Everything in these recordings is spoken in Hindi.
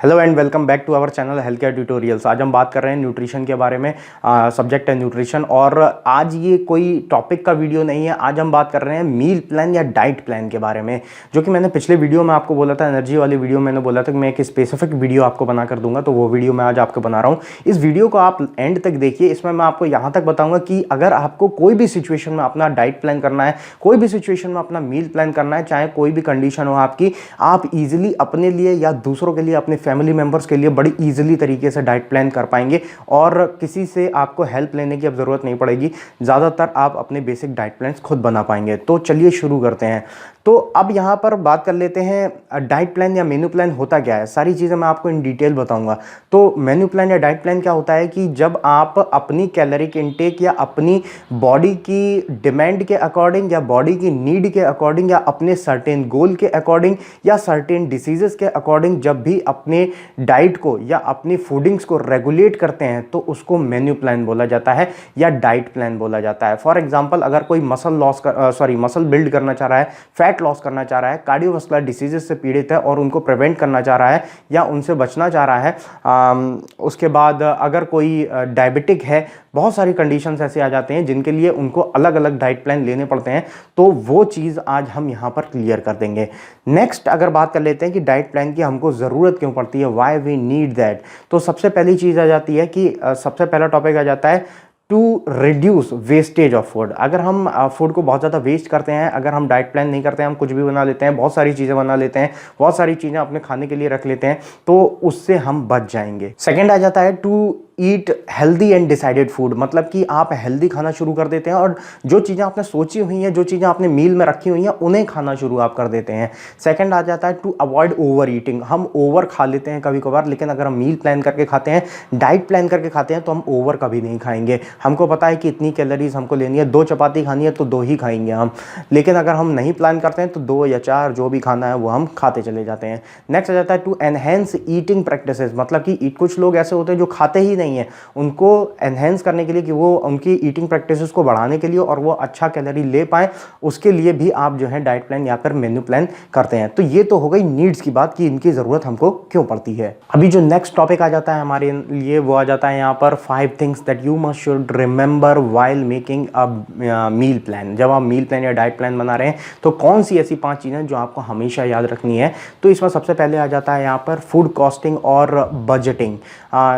Hello and welcome back to our channel health care tutorials. आज हम बात कर रहे हैं न्यूट्रिशन के बारे में। सब्जेक्ट है न्यूट्रिशन और आज ये कोई टॉपिक का वीडियो नहीं है। आज हम बात कर रहे हैं मील प्लान या डाइट प्लान के बारे में, जो कि मैंने पिछले वीडियो में आपको बोला था, एनर्जी वाली वीडियो मैंने बोला था कि मैं एक स्पेसिफिक वीडियो आपको बना कर दूंगा, तो वो वीडियो मैं आज आपको बना रहा हूँ। इस वीडियो को आप एंड तक देखिए। इसमें मैं आपको यहाँ तक बताऊंगा कि अगर आपको कोई भी सिचुएशन में अपना डाइट प्लान करना है, कोई भी सिचुएशन में अपना मील प्लान करना है, चाहे कोई भी कंडीशन हो आपकी, आप इजीली अपने लिए या दूसरों के लिए, अपने फैमिली मेंबर्स के लिए बड़ी इजीली तरीके से डाइट प्लान कर पाएंगे और किसी से आपको हेल्प लेने की अब जरूरत नहीं पड़ेगी। ज़्यादातर आप अपने बेसिक डाइट प्लान्स खुद बना पाएंगे। तो चलिए शुरू करते हैं। तो अब यहाँ पर बात कर लेते हैं डाइट प्लान या मेन्यू प्लान होता क्या है। सारी चीज़ें मैं आपको इन डिटेल बताऊंगा। तो मेन्यू प्लान या डाइट प्लान क्या होता है कि जब आप अपनी कैलोरिक इनटेक या अपनी बॉडी की डिमांड के अकॉर्डिंग या बॉडी की नीड के अकॉर्डिंग या अपने सर्टेन गोल के अकॉर्डिंग या सर्टेन डिसीजेस के अकॉर्डिंग जब भी अपने डाइट को या अपनी फूडिंग्स को रेगुलेट करते हैं तो उसको मेन्यू प्लान बोला जाता है या डाइट प्लान बोला जाता है। फॉर एग्जांपल, अगर कोई मसल बिल्ड करना चाह रहा है, फैट लॉस करना चाह रहा है, कार्डियोवास्कुलर डिसीजेस से पीड़ित है और उनको प्रिवेंट करना चाह रहा है या उनसे बचना चाह रहा है, उसके बाद अगर कोई डायबिटिक है, बहुत सारी कंडीशंस ऐसे आ जाते हैं जिनके लिए उनको अलग अलग डाइट प्लान लेने पड़ते हैं। तो वो चीज़ आज हम यहाँ पर क्लियर कर देंगे। नेक्स्ट अगर बात कर लेते हैं कि डाइट प्लान की हमको ज़रूरत क्यों पड़ती है, वाई वी नीड दैट, तो सबसे पहली चीज़ आ जाती है कि सबसे पहला टॉपिक आ जाता है to reduce wastage of food. अगर हम फूड को बहुत ज़्यादा वेस्ट करते हैं, अगर हम डाइट प्लान नहीं करते हैं, हम कुछ भी बना लेते हैं, बहुत सारी चीज़ें बना लेते हैं, बहुत सारी चीज़ें अपने खाने के लिए रख लेते हैं, तो उससे हम बच जाएंगे। सेकेंड आ जाता है to eat healthy and decided food, मतलब कि आप हेल्दी खाना शुरू कर देते हैं और जो चीज़ें आपने सोची हुई हैं, जो चीज़ें आपने मील में रखी हुई हैं, उन्हें खाना शुरू आप कर देते हैं। सेकंड आ जाता है टू अवॉइड ओवर ईटिंग। हम ओवर खा लेते हैं कभी कभार, लेकिन अगर हम मील प्लान करके खाते हैं, डाइट प्लान करके खाते हैं, तो हम ओवर कभी नहीं खाएंगे। हमको पता है कि इतनी कैलोरीज हमको लेनी है, 2 चपाती खानी है तो 2 ही खाएंगे हम, लेकिन अगर हम नहीं प्लान करते हैं तो 2 या 4 जो भी खाना है वो हम खाते चले जाते हैं। नेक्स्ट आ जाता है टू एनहेंस ईटिंग प्रैक्टिसेस, मतलब कि कुछ लोग ऐसे होते हैं जो खाते ही नहीं है, उनको एनहेंस करने के लिए कि वो उनकी ईटिंग प्रैक्टिसेस को बढ़ाने के लिए और वो अच्छा कैलोरी ले पाए, उसके लिए भी आप जो है डाइट प्लान या फिर मेन्यू प्लान करते हैं। तो ये तो हो गई नीड्स की बात कि इनकी ज़रूरत हमको क्यों पड़ती है। अभी जो नेक्स्ट टॉपिक आ जाता है हमारे लिए, वो आ जाता है यहाँ पर 5 things that you must should remember while making a meal plan. जब आप मील प्लान या डाइट प्लान बना रहे हैं तो कौन सी ऐसी 5 चीज़ें जो आपको हमेशा याद रखनी है। तो इसमें सबसे पहले आ जाता है यहाँ पर फूड कॉस्टिंग और बजटिंग।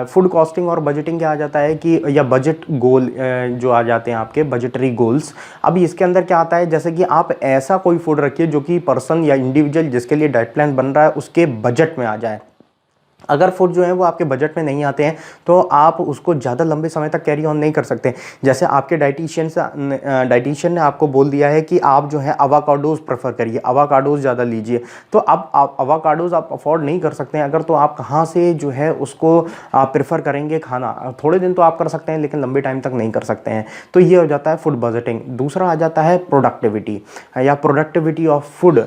फूड कॉस्टिंग और बजटिंग क्या आ जाता है कि या बजट गोल जो आ जाते हैं आपके बजटरी गोल्स। अब इसके अंदर क्या आता है, जैसे कि आप ऐसा कोई फूड रखिए जो कि पर्सन या इंडिविजुअल जिसके लिए डाइट प्लान बन रहा है उसके बजट में आ जाए। अगर फूड जो है वो आपके बजट में नहीं आते हैं तो आप उसको ज़्यादा लंबे समय तक कैरी ऑन नहीं कर सकते। जैसे आपके डाइटिशियन ने आपको बोल दिया है कि आप जो है अवाकाडोज प्रेफर करिए, अवाकाडोज ज़्यादा लीजिए, तो अब आप अवाकाडोज आप अफोर्ड नहीं कर सकते हैं अगर, तो आप कहाँ से जो है उसको प्रेफर करेंगे खाना। थोड़े दिन तो आप कर सकते हैं लेकिन लंबे टाइम तक नहीं कर सकते हैं। तो ये हो जाता है फूड बजटिंग। दूसरा आ जाता है प्रोडक्टिविटी या प्रोडक्टिविटी ऑफ फूड।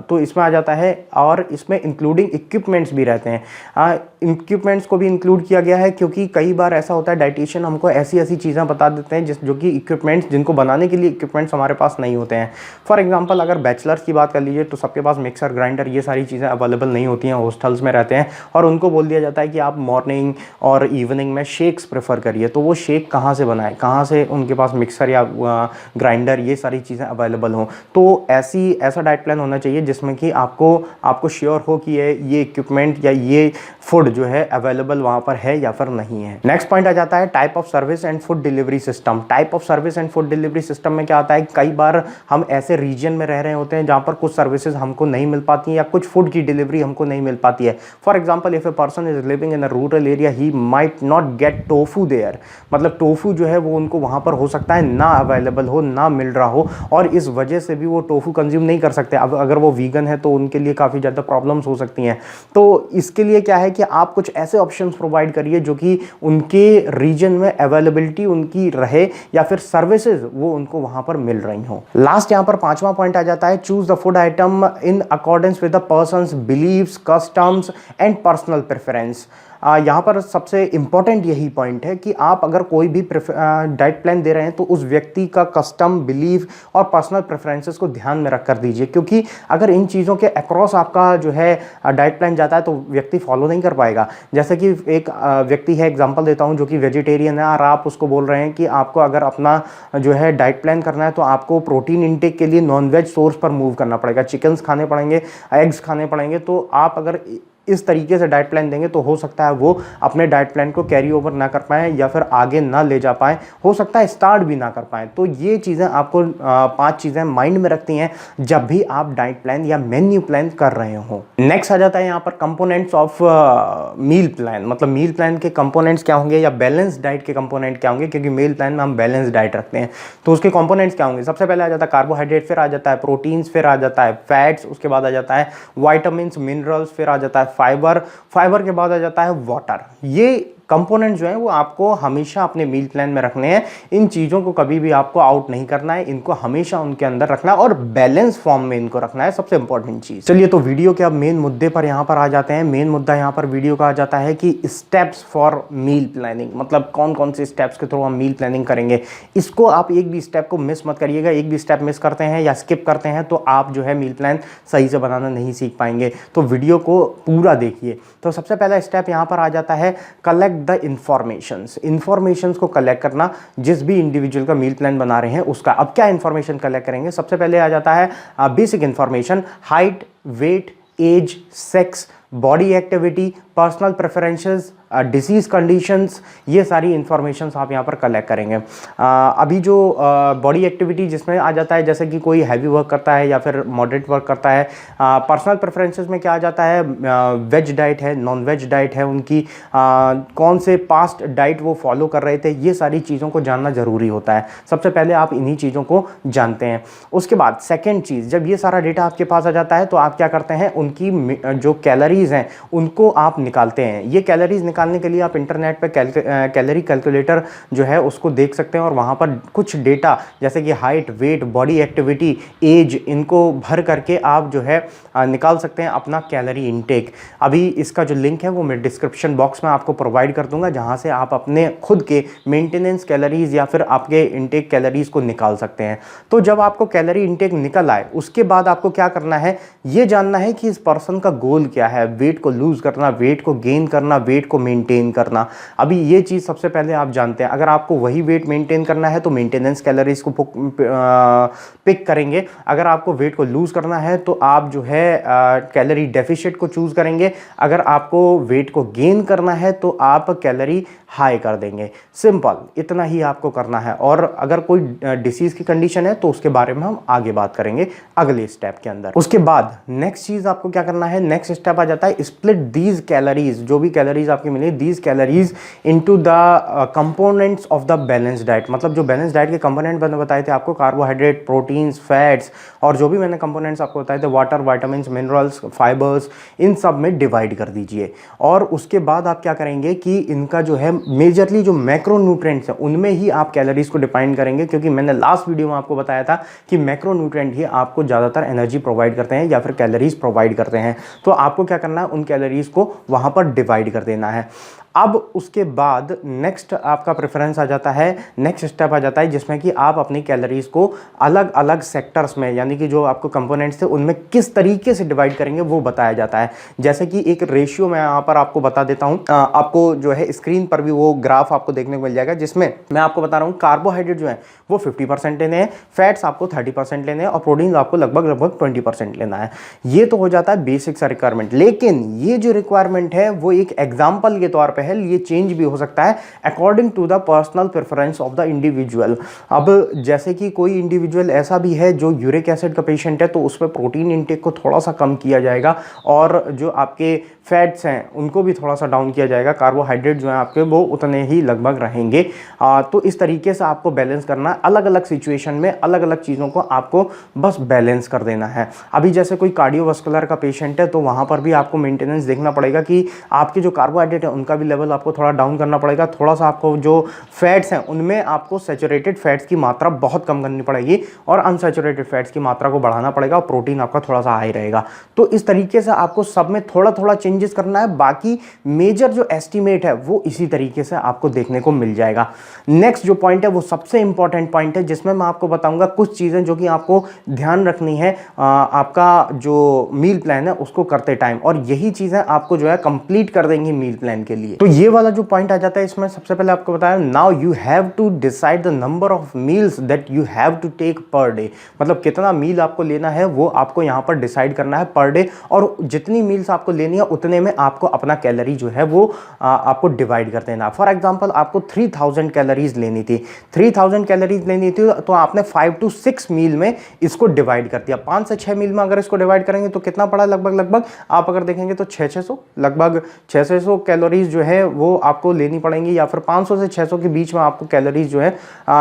तो इसमें आ जाता है, और इसमें इंक्लूडिंग इक्विपमेंट्स भी रहते हैं। इक्विपमेंट्स को भी इंक्लूड किया गया है क्योंकि कई बार ऐसा होता है डाइटिशियन हमको ऐसी ऐसी चीज़ें बता देते हैं जो कि इक्विपमेंट्स, जिनको बनाने के लिए इक्विपमेंट्स हमारे पास नहीं होते हैं। फॉर एग्जांपल, अगर बैचलर्स की बात कर लीजिए तो सबके पास मिक्सर, ग्राइंडर, ये सारी चीज़ें अवेलेबल नहीं होती हैं, हॉस्टल्स में रहते हैं, और उनको बोल दिया जाता है कि आप मॉर्निंग और इवनिंग में शेक्स प्रेफर करिए। तो वो शेक कहाँ से बनाए, कहाँ से उनके पास मिक्सर या ग्राइंडर ये सारी चीज़ें अवेलेबल हों। तो ऐसा डाइट प्लान होना चाहिए जिसमें कि आपको श्योर हो कि ये इक्विपमेंट या ये फूड जो है अवेलेबल वहां पर है या फिर नहीं है। नेक्स्ट पॉइंट आ जाता है type of service and food delivery system. Type of service and food delivery system में क्या आता है, कई बार हम ऐसे रीजन में रह रहे होते हैं जहां पर कुछ सर्विसेज हमको नहीं मिल पाती हैं या कुछ फूड की डिलीवरी हमको नहीं मिल पाती है। For example, if a person is living in a rural area, he might not get tofu there, मतलब टोफू जो है वो उनको वहां पर हो सकता है ना अवेलेबल हो, ना मिल रहा हो, और इस वजह से भी वो टोफू कंज्यूम नहीं कर सकते। अब अगर वो वीगन है तो उनके लिए काफ़ी ज़्यादा प्रॉब्लम्स हो सकती हैं। तो इसके लिए क्या है कि आप कुछ ऐसे ऑप्शंस प्रोवाइड करिए जो कि उनके रीजन में अवेलेबिलिटी उनकी रहे या फिर सर्विसेज वो उनको वहां पर मिल रही हो। लास्ट यहां पर 5वां पॉइंट आ जाता है choose the food item in accordance with the person's believes, customs and personal preference. यहाँ पर सबसे इंपॉर्टेंट यही पॉइंट है कि आप अगर कोई भी डाइट प्लान दे रहे हैं तो उस व्यक्ति का कस्टम, बिलीफ और पर्सनल प्रेफरेंसेस को ध्यान में रख कर दीजिए, क्योंकि अगर इन चीज़ों के अक्रॉस आपका जो है डाइट प्लान जाता है तो व्यक्ति फॉलो नहीं कर पाएगा। जैसे कि एक व्यक्ति है, एग्जांपल देता हूं, जो कि वेजिटेरियन है और आप उसको बोल रहे हैं कि आपको अगर अपना जो है डाइट प्लान करना है तो आपको प्रोटीन इंटेक के लिए नॉनवेज सोर्स पर मूव करना पड़ेगा, चिकन्स खाने पड़ेंगे, एग्स खाने पड़ेंगे। तो आप अगर इस तरीके से डाइट प्लान देंगे तो हो सकता है वो अपने डाइट प्लान को कैरी ओवर ना कर पाएँ या फिर आगे ना ले जा पाएँ, हो सकता है स्टार्ट भी ना कर पाएँ। तो ये चीज़ें आपको 5 चीज़ें माइंड में रखती हैं जब भी आप डाइट प्लान या मेन्यू प्लान कर रहे हो। नेक्स्ट आ जाता है यहाँ पर कंपोनेंट्स ऑफ मील प्लान, मतलब मील प्लान के कंपोनेंट्स क्या होंगे या बैलेंस डाइट के कंपोनेंट क्या होंगे, क्योंकि मील प्लान में हम बैलेंस डाइट रखते हैं। तो उसके कंपोनेंट्स क्या होंगे? सबसे पहले आ जाता है कार्बोहाइड्रेट, फिर आ जाता है प्रोटीन्स, फिर आ जाता है फैट्स, उसके बाद आ जाता है वाइटामिन, मिनरल्स, फिर आ जाता है फाइबर के बाद आ जाता है वाटर। ये कंपोनेंट जो है वो आपको हमेशा अपने मील प्लान में रखने हैं। इन चीज़ों को कभी भी आपको आउट नहीं करना है, इनको हमेशा उनके अंदर रखना है और बैलेंस फॉर्म में इनको रखना है, सबसे इंपॉर्टेंट चीज़। चलिए तो वीडियो के अब मेन मुद्दे पर यहाँ पर आ जाते हैं। मेन मुद्दा यहाँ पर वीडियो का आ जाता है कि स्टेप्स फॉर मील प्लानिंग, मतलब कौन कौन से स्टेप्स के थ्रू हम मील प्लानिंग करेंगे। इसको आप एक भी स्टेप को मिस मत करिएगा। एक भी स्टेप मिस करते हैं या स्किप करते हैं तो आप जो है मील प्लान सही से बनाना नहीं सीख पाएंगे। तो वीडियो को पूरा देखिए। तो सबसे पहला स्टेप यहाँ पर आ जाता है कलेक्ट द इंफॉर्मेशंस को कलेक्ट करना, जिस भी इंडिविजुअल का मील प्लान बना रहे हैं उसका। अब क्या इंफॉर्मेशन कलेक्ट करेंगे? सबसे पहले आ जाता है basic information, height, weight, age, sex, body activity, personal preferences, disease conditions, ये सारी इंफॉर्मेशंस आप यहाँ पर कलेक्ट करेंगे। अभी जो बॉडी एक्टिविटी जिसमें आ जाता है, जैसे कि कोई हैवी वर्क करता है या फिर मॉडरेट वर्क करता है। पर्सनल प्रेफरेंसेस में क्या आ जाता है? वेज डाइट है, नॉन वेज डाइट है, उनकी कौन से पास्ट डाइट वो फॉलो कर रहे थे, ये सारी चीज़ों को जानना ज़रूरी होता है। सबसे पहले आप इन्हीं चीज़ों को जानते हैं। उसके बाद सेकेंड चीज़, जब ये सारा डेटा आपके पास आ जाता है तो आप क्या करते हैं, उनकी जो कैलोरीज हैं उनको आप निकालते हैं। ये कैलोरीज निकालने के लिए आप इंटरनेट पे कैलोरी कैलकुलेटर जो है उसको देख सकते हैं और वहाँ पर कुछ डेटा जैसे कि height, weight, body activity, age, इनको भर करके आप जो है निकाल सकते हैं अपना कैलोरी इनटेक। अभी इसका जो लिंक है वो मैं डिस्क्रिप्शन बॉक्स में आपको प्रोवाइड कर दूंगा, जहाँ से आप अपने खुद के मेंटेनेंस कैलोरीज या फिर आपके इनटेक कैलोरीज को निकाल सकते हैं। तो जब आपको कैलोरी इनटेक निकल आए उसके बाद आपको क्या करना है, ये जानना है कि इस पर्सन का गोल क्या है। वेट को लूज करना, वेट को गेन करना, वेट को मेंटेन करना। अभी ये चीज़ सबसे पहले आप जानते हैं। अगर आपको वही वेट मेंटेन करना है तो मेंटेनेंस कैलोरीज को पिक करेंगे। अगर आपको वेट को लूज करना है तो आप जो है कैलोरी डेफिशिएट को चूज करेंगे। अगर आपको वेट को गेन करना है तो आप कैलोरी हाई कर देंगे। सिंपल, इतना ही आपको करना है। और अगर कोई डिसीज की कंडीशन है तो उसके बारे में हम आगे बात करेंगे अगले स्टेप के अंदर। उसके बाद नेक्स्ट चीज आपको क्या करना है, नेक्स्ट स्टेप आ जाता है स्प्लिट दीज कैलोरीज, जो भी कैलोरीज आपकी मिली, these calories into the components of the balance diet. मतलब जो बैलेंस डाइट के कंपोनेंट मैंने बताए थे आपको, कार्बोहाइड्रेट, प्रोटीन्स, फैट्स और जो भी मैंने कंपोनेंट्स आपको बताए थे, वाटर, वाइटामिन, मिनरल्स, फाइबर्स, इन सब में डिवाइड कर दीजिए। और उसके बाद आप क्या करेंगे कि इनका जो है मेजरली जो मैक्रोन्यूट्रिएंट्स हैं उनमें ही आप कैलोरीज को डिफाइन करेंगे, क्योंकि मैंने लास्ट वीडियो में आपको बताया था कि मैक्रोन्यूट्रिएंट ही आपको ज़्यादातर एनर्जी प्रोवाइड करते हैं या फिर कैलोरीज प्रोवाइड करते हैं। तो आपको क्या करना है, उन कैलोरीज को वहाँ पर डिवाइड कर देना है। अब उसके बाद नेक्स्ट आपका प्रेफरेंस आ जाता है, नेक्स्ट स्टेप आ जाता है जिसमें कि आप अपनी कैलोरीज को अलग अलग सेक्टर्स में, यानी कि जो आपको कंपोनेंट्स थे उनमें किस तरीके से डिवाइड करेंगे वो बताया जाता है। जैसे कि एक रेशियो मैं यहाँ पर आपको बता देता हूँ, आपको जो है स्क्रीन पर भी वो ग्राफ आपको देखने को मिल जाएगा, जिसमें मैं आपको बता रहा हूँ कार्बोहाइड्रेट जो है वो 50% लेने हैं, फैट्स आपको 30% लेने हैं और प्रोटीन आपको लगभग 20% लेना है। ये तो हो जाता है बेसिक सा रिक्वायरमेंट। लेकिन ये जो रिक्वायरमेंट है वो एक एग्जाम्पल के तौर पर है, ये चेंज भी हो सकता है according to the personal preference of the individual. अब जैसे कि कोई इंडिविजुअल ऐसा भी है जो यूरिक एसिड का पेशेंट है तो उस पर प्रोटीन इंटेक को थोड़ा सा कम किया जाएगा और जो आपके फैट्स हैं उनको भी थोड़ा सा डाउन किया जाएगा। कार्बोहाइड्रेट जो है आपके वो उतने ही लगभग रहेंगे। तो इस तरीके से आपको बैलेंस करना है। अलग अलग सिचुएशन में अलग अलग चीज़ों को आपको बस बैलेंस कर देना है। अभी जैसे कोई कार्डियोवास्कुलर का पेशेंट है तो वहाँ पर भी आपको मेंटेनेंस देखना पड़ेगा कि आपके जो कार्बोहाइड्रेट है उनका भी लेवल आपको थोड़ा डाउन करना पड़ेगा। थोड़ा सा आपको जो फैट्स हैं उनमें आपको सैचुरेटेड फैट्स की मात्रा बहुत कम करनी पड़ेगी और अनसैचुरेटेड फैट्स की मात्रा को बढ़ाना पड़ेगा और प्रोटीन आपका थोड़ा सा हाई रहेगा। तो इस तरीके से आपको सब में थोड़ा थोड़ा चेंज चेंजेस करना है, बाकी मेजर जो एस्टिमेट है वो इसी तरीके से आपको देखने को मिल जाएगा। नेक्स्ट जो पॉइंट है वो सबसे इंपॉर्टेंट पॉइंट है, जिसमें मैं आपको बताऊंगा कुछ चीजें जो कि आपको ध्यान रखनी है आपका जो मील प्लान है उसको करते टाइम, और यही चीजें आपको जो है कंप्लीट कर देंगी मील प्लान के लिए। तो ये वाला जो पॉइंट आ जाता है इसमें सबसे पहले आपको बताया, now you have to decide the number of meals that you have to take per day, मतलब कितना मील आपको लेना है वो आपको यहां पर डिसाइड करना है पर डे, और जितनी मील्स आपको लेनी है उतने में आपको अपना कैलोरी जो है वो आपको डिवाइड कर देना। फॉर एग्जांपल आपको 3000 कैलोरीज लेनी थी, 3000 कैलोरीज लेनी थी, तो आपने 5 to 6 मील में इसको डिवाइड कर दिया। 5 से 6 मील में अगर इसको डिवाइड करेंगे तो कितना पड़ा, लगभग आप अगर देखेंगे तो 600 लगभग 600 कैलोरीज जो है वो आपको लेनी पड़ेंगी, या फिर 500 से 600 के बीच में आपको कैलोरीज जो है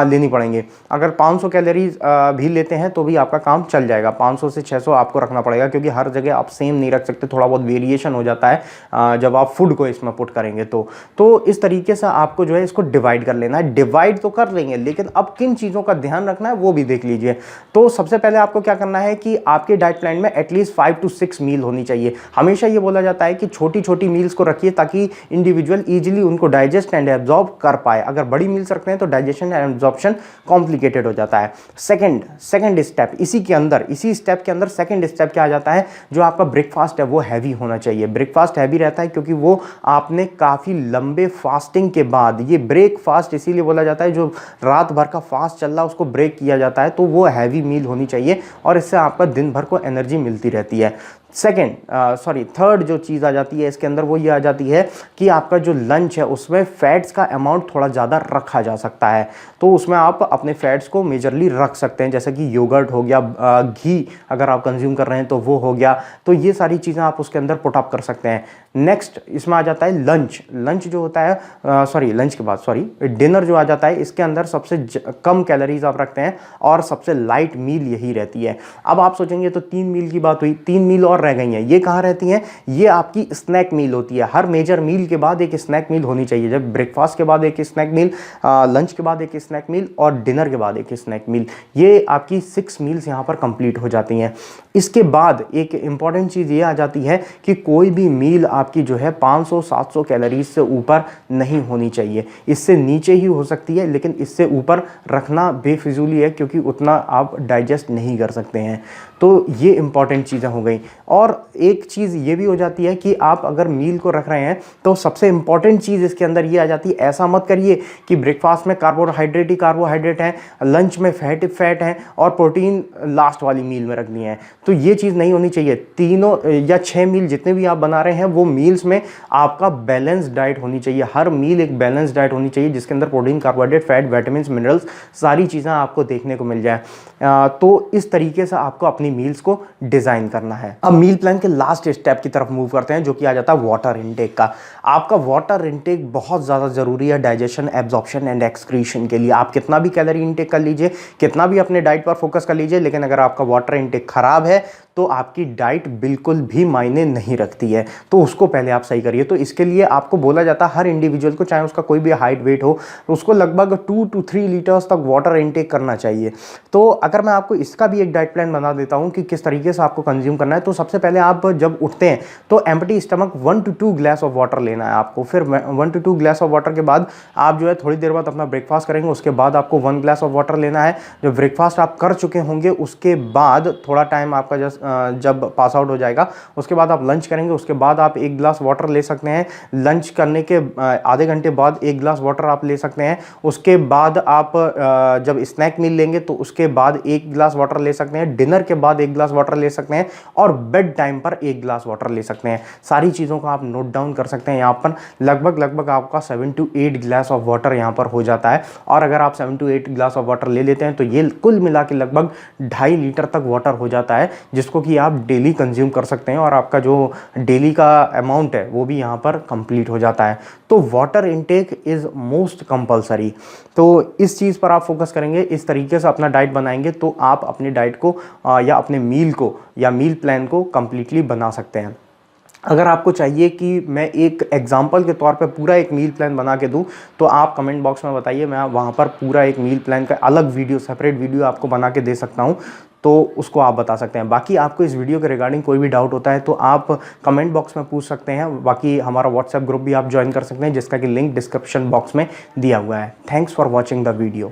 लेनी पड़ेंगे। अगर 500 कैलोरीज भी लेते हैं तो भी आपका काम चल जाएगा, 500 से 600 आपको रखना पड़ेगा, क्योंकि हर जगह आप सेम नहीं रख सकते, थोड़ा बहुत वेरिएशन हो जाता है जब आप फूड को इसमें पुट करेंगे तो इस तरीके से आपको जो है इसको डिवाइड कर लेना है। डिवाइड तो कर लेंगे, लेकिन अब किन चीज़ों का ध्यान रखना है वो भी देख लीजिए। तो सबसे पहले आपको क्या करना है कि आपके डाइट प्लान में एटलीस्ट 5 to 6 मील होनी चाहिए। हमेशा ये बोला जाता है कि छोटी छोटी मील्स को रखिए ताकि इंडिविजुअल इजीली उनको डाइजेस्ट एंड एब्जॉर्ब कर पाए। अगर बड़ी मील्स रखते हैं तो डाइजेशन एंड एब्जॉर्प्शन कॉम्प्लिकेटेड हो जाता है। सेकंड स्टेप, इसी स्टेप के अंदर सेकंड स्टेप क्या आ जाता है, जो आपका ब्रेकफास्ट है वो हैवी होना चाहिए। ब्रेकफास्ट हैवी रहता है क्योंकि वो आपने काफ़ी लंबे फास्टिंग के बाद, ये ब्रेकफास्ट इसीलिए बोला जाता है, जो रात भर का फास्ट चल रहा है उसको ब्रेक किया जाता है, तो वो हैवी मील होनी चाहिए और इससे आपका दिन भर को एनर्जी मिलती रहती है। थर्ड जो चीज़ आ जाती है इसके अंदर वो ये आ जाती है कि आपका जो लंच है उसमें फैट्स का अमाउंट थोड़ा ज़्यादा रखा जा सकता है, तो उसमें आप अपने फैट्स को मेजरली रख सकते हैं, जैसे कि योगर्ट हो गया, घी अगर आप कंज्यूम कर रहे हैं तो वो हो गया, तो ये सारी चीज़ें आप उसके अंदर पुट अप कर सकते हैं। नेक्स्ट इसमें आ जाता है लंच जो होता है, लंच के बाद डिनर जो आ जाता है, इसके अंदर सबसे कम कैलोरीज आप रखते हैं और सबसे लाइट मील यही रहती है। अब आप सोचेंगे तो 3 मील की बात हुई, 3 मील और रह गई हैं, ये कहाँ रहती हैं, ये आपकी स्नैक मील होती है। हर मेजर मील के बाद एक स्नैक मील होनी चाहिए, जब ब्रेकफास्ट के बाद एक स्नैक मील, लंच के बाद एक स्नैक मील और डिनर के बाद एक स्नैक मील, ये आपकी 6 मील्स यहाँ पर कंप्लीट हो जाती हैं। इसके बाद एक इंपॉर्टेंट चीज़ ये आ जाती है कि कोई भी मील आपकी जो है 500-700 कैलोरीज से ऊपर नहीं होनी चाहिए, इससे नीचे ही हो सकती है, लेकिन इससे ऊपर रखना बेफिजूली है क्योंकि उतना आप डाइजेस्ट नहीं कर सकते हैं। तो ये इंपॉर्टेंट चीज़ें हो गई। और एक चीज़ ये भी हो जाती है कि आप अगर मील को रख रहे हैं तो सबसे इंपॉर्टेंट चीज़ इसके अंदर ये आ जाती है, ऐसा मत करिए कि ब्रेकफास्ट में कार्बोहाइड्रेट ही कार्बोहाइड्रेट है, लंच में फैट है और प्रोटीन लास्ट वाली मील में रखनी है, तो ये चीज़ नहीं होनी चाहिए। तीनों या 6 मील जितने भी आप बना रहे हैं वो मील्स में आपका बैलेंस डाइट होनी चाहिए, हर मील एक बैलेंस डाइट होनी चाहिए जिसके अंदर protein, carbohydrate, fat, vitamin, minerals सारी चीज़ें आपको देखने को मिल जाए। तो इस तरीके से आपको अपनी मील्स को डिजाइन करना है। अब मील प्लान के लास्ट स्टेप की तरफ मूव करते हैं, जो कि आ जाता है वाटर इनटेक का। आपका वाटर इनटेक बहुत ज़्यादा ज़रूरी है डाइजेशन, एब्जॉर्प्शन एंड एक्सक्रीशन के लिए। आप कितना भी कैलोरी इनटेक कर लीजिए, कितना भी अपने डाइट पर फोकस कर लीजिए, लेकिन अगर आपका वाटर इनटेक खराब है तो आपकी डाइट बिल्कुल भी मायने नहीं रखती है, तो उसको पहले आप सही करिए। तो इसके लिए आपको बोला जाता है हर इंडिविजुअल को, चाहे उसका कोई भी हाइट वेट हो, उसको लगभग 2 to 3 लीटर्स तक वाटर इनटेक करना चाहिए। तो अगर मैं आपको इसका भी एक डाइट प्लान बना देता हूं कि किस तरीके से आपको कंज्यूम करना है, तो सबसे पहले आप जब उठते हैं तो empty stomach 1 to 2 glass of water लेना है आपको। फिर 1 to 2 ग्लास ऑफ वाटर के बाद आप जो है थोड़ी देर बाद अपना ब्रेकफास्ट करेंगे, उसके बाद आपको 1 ग्लास ऑफ वाटर लेना है। जब ब्रेकफास्ट आप कर चुके होंगे उसके बाद थोड़ा टाइम आपका जब पास आउट हो जाएगा उसके बाद आप लंच करेंगे, उसके बाद आप 1 ग्लास वाटर ले सकते हैं। लंच करने के आधे घंटे बाद 1 ग्लास वाटर आप ले सकते हैं। उसके बाद आप जब स्नैक मील लेंगे तो उसके बाद 1 ग्लास वाटर ले सकते हैं। डिनर के बाद 1 ग्लास वाटर ले सकते हैं और बेड टाइम पर 1 ग्लास वाटर ले सकते हैं। सारी चीज़ों को आप नोट डाउन कर सकते हैं। यहाँ पर लगभग आपका 7 to 8 ग्लास ऑफ वाटर यहाँ पर हो जाता है, और अगर आप 7 to 8 ग्लास ऑफ वाटर ले लेते हैं तो ये कुल मिला के लगभग 2.5 लीटर तक वाटर हो जाता है, जिसको कि आप डेली कंज्यूम कर सकते हैं और आपका जो डेली का अमाउंट है वो भी यहाँ पर कंप्लीट हो जाता है। तो water intake is most compulsory. तो इस चीज़ पर आप फोकस करेंगे, इस तरीके से अपना डाइट बनाएंगे तो आप अपनी डाइट को या अपने मील को या मील प्लान को कंप्लीटली बना सकते हैं। अगर आपको चाहिए कि मैं एक एग्जांपल के तौर पे पूरा एक मील प्लान बना के दूं, तो आप कमेंट बॉक्स में बताइए, मैं वहाँ पर पूरा एक मील प्लान का अलग वीडियो, सेपरेट वीडियो आपको बना के दे सकता हूँ। तो उसको आप बता सकते हैं। बाकी आपको इस वीडियो के रिगार्डिंग कोई भी डाउट होता है तो आप कमेंट बॉक्स में पूछ सकते हैं। बाकी हमारा व्हाट्सएप ग्रुप भी आप ज्वाइन कर सकते हैं, जिसका कि लिंक डिस्क्रिप्शन बॉक्स में दिया हुआ है। Thanks for watching the video.